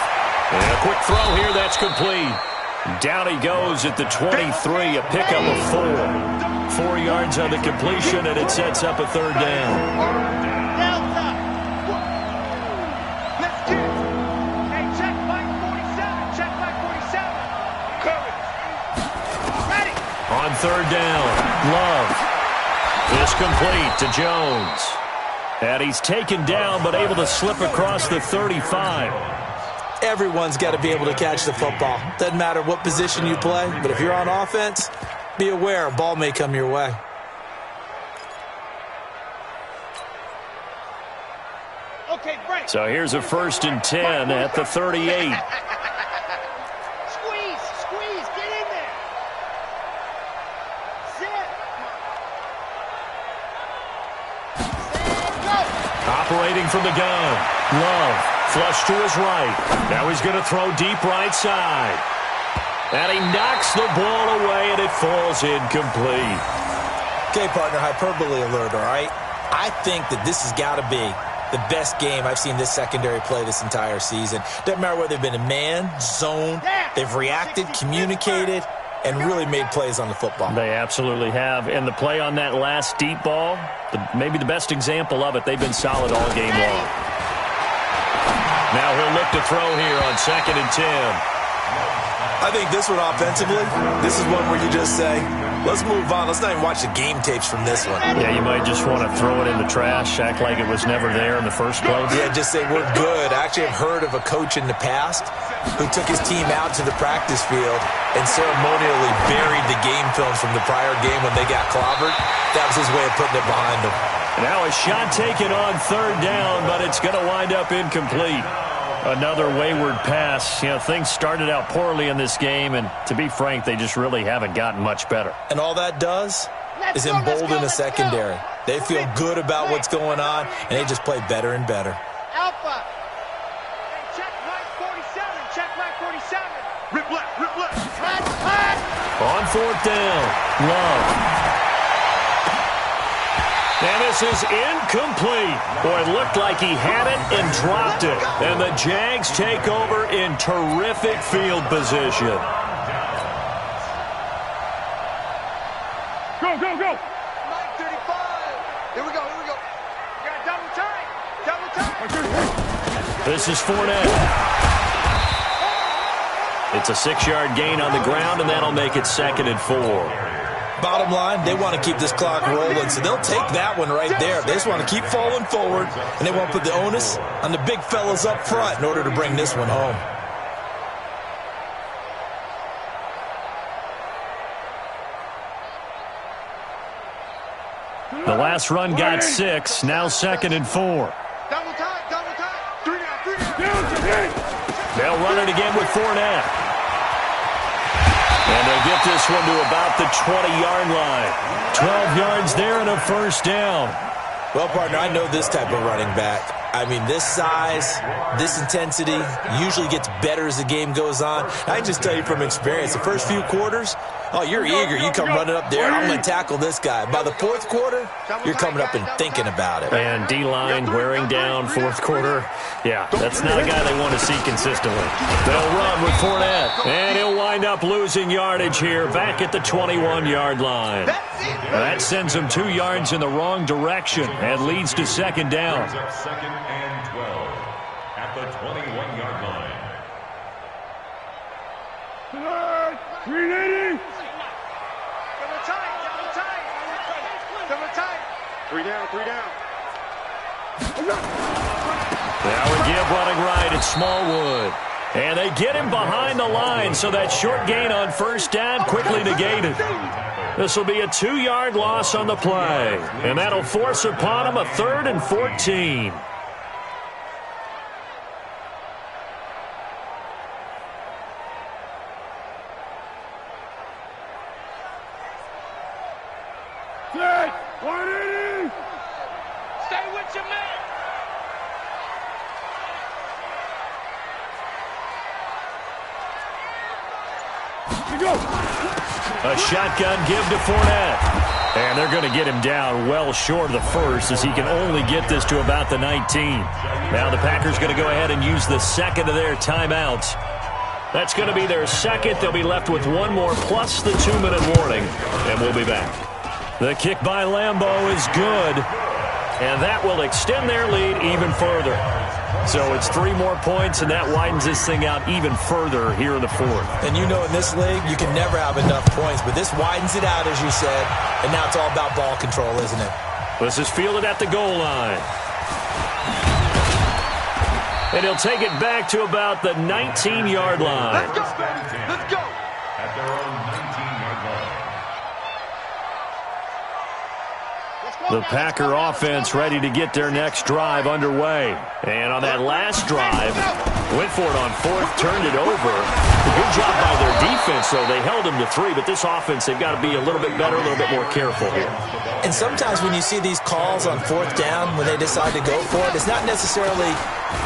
And a quick throw here that's complete. Down he goes at the 23, a pickup of 4. 4 yards on the completion, and it sets up a 3rd down. Delta. Let's get it. Hey, check Mike 47. Check Mike 47. Covered. Ready. On 3rd down, Love. This complete to Jones. And he's taken down, but able to slip across the 35. Everyone's got to be able to catch the football. Doesn't matter what position you play, but if you're on offense, be aware a ball may come your way. Okay, break. So here's a 1st and 10 at the 38. Squeeze, get in there. Sit. Operating from the gun. Love. Flush to his right. Now he's going to throw deep right side. And he knocks the ball away, and it falls incomplete. Okay, partner, hyperbole alert, all right? I think that this has got to be the best game I've seen this secondary play this entire season. Doesn't matter whether they've been in man, zone, they've reacted, communicated, and really made plays on the football. They absolutely have. And the play on that last deep ball, maybe the best example of it, they've been solid all game long. Now he'll look to throw here on 2nd and 10. I think this one offensively, this is one where you just say, let's move on. Let's not even watch the game tapes from this one. Yeah, you might just want to throw it in the trash, act like it was never there in the first place. Yeah, just say we're good. I actually have heard of a coach in the past who took his team out to the practice field and ceremonially buried the game films from the prior game when they got clobbered. That was his way of putting it behind them. Now a shot taken on 3rd down, but it's going to wind up incomplete. Another wayward pass. You know, things started out poorly in this game, and to be frank, they just really haven't gotten much better. And all that does is embolden the secondary. They feel good about what's going on, and they just play better and better. Alpha. Hey, check right 47. Check right 47. Rip left. Rip left. On 4th down, Love. And this is incomplete. Boy, it looked like he had it and dropped it. And the Jags take over in terrific field position. Go, go, go. 9:35. Here we go, here we go. We got double time. Double time. This is Fournette. It's a 6-yard gain on the ground, and that'll make it 2nd and 4. Bottom line, they want to keep this clock rolling, so they'll take that one right there. They just want to keep falling forward, and they want to put the onus on the big fellas up front in order to bring this one home. The last run got 6, now 2nd and 4. Double time, double time. 3 down. They'll run it again with Fournette. And they'll get this one to about the 20-yard line. 12 yards there and a 1st down. Well, partner, I know this type of running back. I mean, this size, this intensity usually gets better as the game goes on. I can just tell you from experience, the first few quarters, oh, you're eager. You come running up there, I'm going to tackle this guy. By the 4th quarter, you're coming up and thinking about it. And D-line wearing down 4th quarter. Yeah, that's not a guy they want to see consistently. They'll run with Fournette, and he'll wind up losing yardage here back at the 21-yard line. That sends him 2 yards in the wrong direction and leads to 2nd down. 2nd and 12 at the 21-yard line. 380. Double time, double time. Double time. 3 down, 3 down. Now again running right at Smallwood. And they get him behind the line, so that short gain on 1st down quickly negated. This will be a 2-yard loss on the play. And that'll force upon him a 3rd and 14. Set. 180. Stay with your man. A shotgun give to Fournette. And they're going to get him down well short of the 1st as he can only get this to about the 19. Now the Packers going to go ahead and use the 2nd of their timeouts. That's going to be their 2nd. They'll be left with 1 more plus the 2-minute warning. And we'll be back. The kick by Lambeau is good. And that will extend their lead even further. So it's 3 more points, and that widens this thing out even further here in the 4th. And you know in this league, you can never have enough points, but this widens it out, as you said, and now it's all about ball control, isn't it? This is fielded at the goal line. And he'll take it back to about the 19-yard line. Let's go. Let's go. At their own 19-yard line. The Packer offense ready to get their next drive underway. And on that last drive, went for it on fourth, turned it over. A good job by their defense, though. They held them to 3, but this offense, they've got to be a little bit better, a little bit more careful here. And sometimes when you see these calls on fourth down, when they decide to go for it, it's not necessarily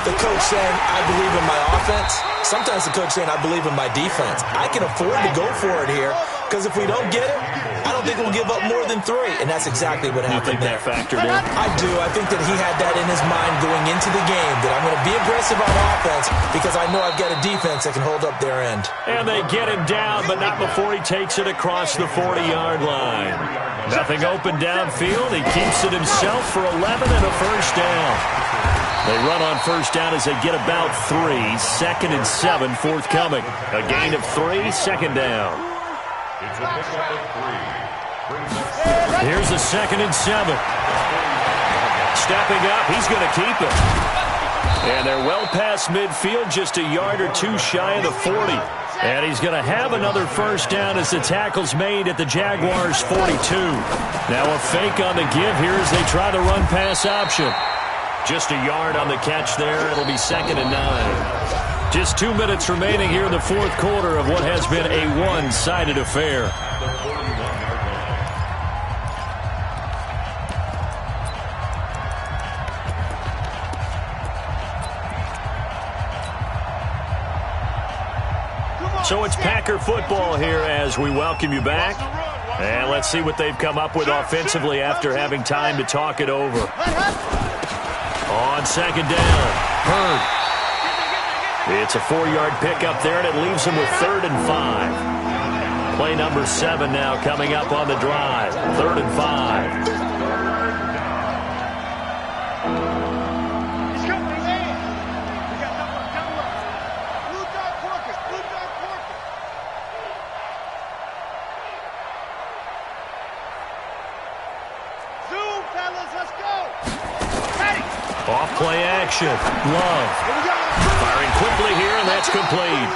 the coach saying, I believe in my offense. Sometimes the coach saying, I believe in my defense. I can afford to go for it here, because if we don't get it, I don't think we'll give up more than 3. And that's exactly what happened there. You think that factored in? I do. I think that he had that in his mind going into the game, that I'm going to be aggressive on offense because I know I've got a defense that can hold up their end. And they get him down, but not before he takes it across the 40-yard line. Nothing open downfield. He keeps it himself for 11 and a first down. They run on first down as they get about 3. 2nd and 7 forthcoming. A gain of 3, second down. It's a pickup of 3. Here's a 2nd and 7. Stepping up, he's going to keep it. And they're well past midfield, just a yard or 2 shy of the 40. And he's going to have another first down as the tackle's made at the Jaguars' 42. Now a fake on the give here as they try the run-pass option. Just a yard on the catch there. It'll be 2nd and 9. Just 2 minutes remaining here in the fourth quarter of what has been a one-sided affair. So it's Packer football here as we welcome you back. And let's see what they've come up with offensively after having time to talk it over. On second down, Hurd. It's a 4-yard pickup there, and it leaves him with 3rd and 5. Play number 7 now coming up on the drive. 3rd and 5. Off-play action. Love. Firing quickly here, and that's complete.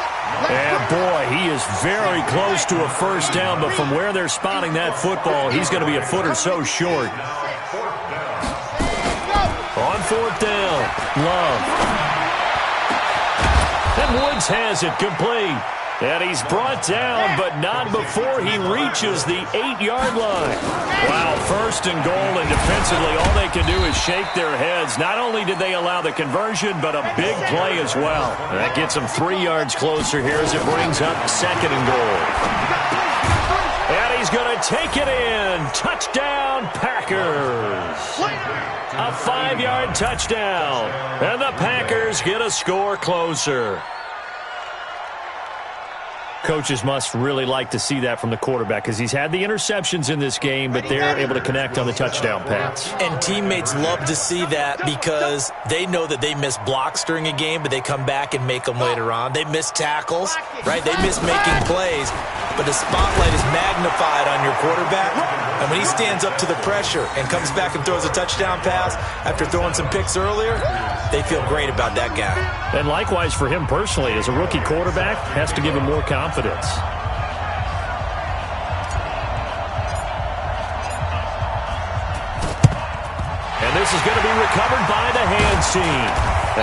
And, boy, he is very close to a first down, but from where they're spotting that football, he's going to be a foot or so short. On 4th down, Love. And Woods has it complete. And he's brought down, but not before he reaches the 8-yard line. Wow, 1st and goal, and defensively all they can do is shake their heads. Not only did they allow the conversion, but a big play as well. And that gets them 3 yards closer here as it brings up 2nd and goal. And he's going to take it in. Touchdown, Packers. A 5-yard touchdown. And the Packers get a score closer. Coaches must really like to see that from the quarterback because he's had the interceptions in this game, but they're able to connect on the touchdown pass. And teammates love to see that because they know that they miss blocks during a game, but they come back and make them later on. They miss tackles, right? They miss making plays, but the spotlight is magnified on your quarterback. And when he stands up to the pressure and comes back and throws a touchdown pass after throwing some picks earlier, they feel great about that guy. And likewise for him personally, as a rookie quarterback, has to give him more confidence. And this is going to be recovered by the hands team.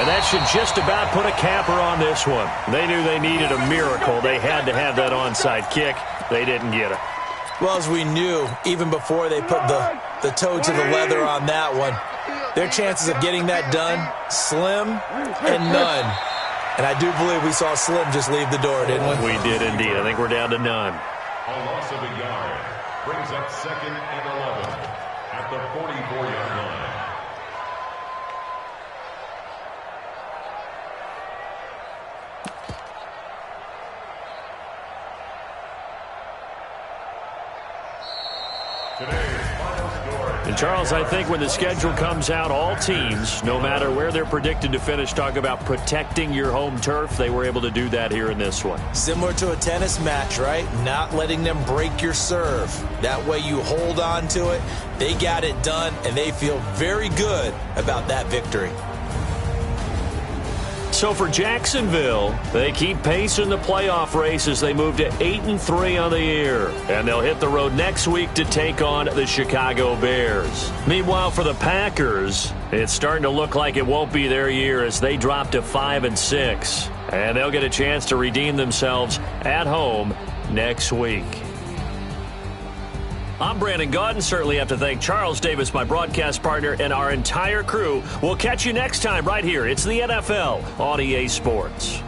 And that should just about put a capper on this one. They knew they needed a miracle. They had to have that onside kick. They didn't get it. Well, as we knew, even before they put the toe to the leather on that one, their chances of getting that done, slim and none. And I do believe we saw Slim just leave the door, didn't we? We did indeed. I think we're down to none. A loss of a yard brings up 2nd and 11 at the 44-yard line. And, Charles, I think when the schedule comes out, all teams, no matter where they're predicted to finish, talk about protecting your home turf. They were able to do that here in this one. Similar to a tennis match, right? Not letting them break your serve. That way you hold on to it. They got it done, and they feel very good about that victory. So for Jacksonville, they keep pace in the playoff race as they move to 8-3 on the year. And they'll hit the road next week to take on the Chicago Bears. Meanwhile, for the Packers, it's starting to look like it won't be their year as they drop to 5-6. And they'll get a chance to redeem themselves at home next week. I'm Brandon Gaudin. Certainly have to thank Charles Davis, my broadcast partner, and our entire crew. We'll catch you next time right here. It's the NFL on EA Sports.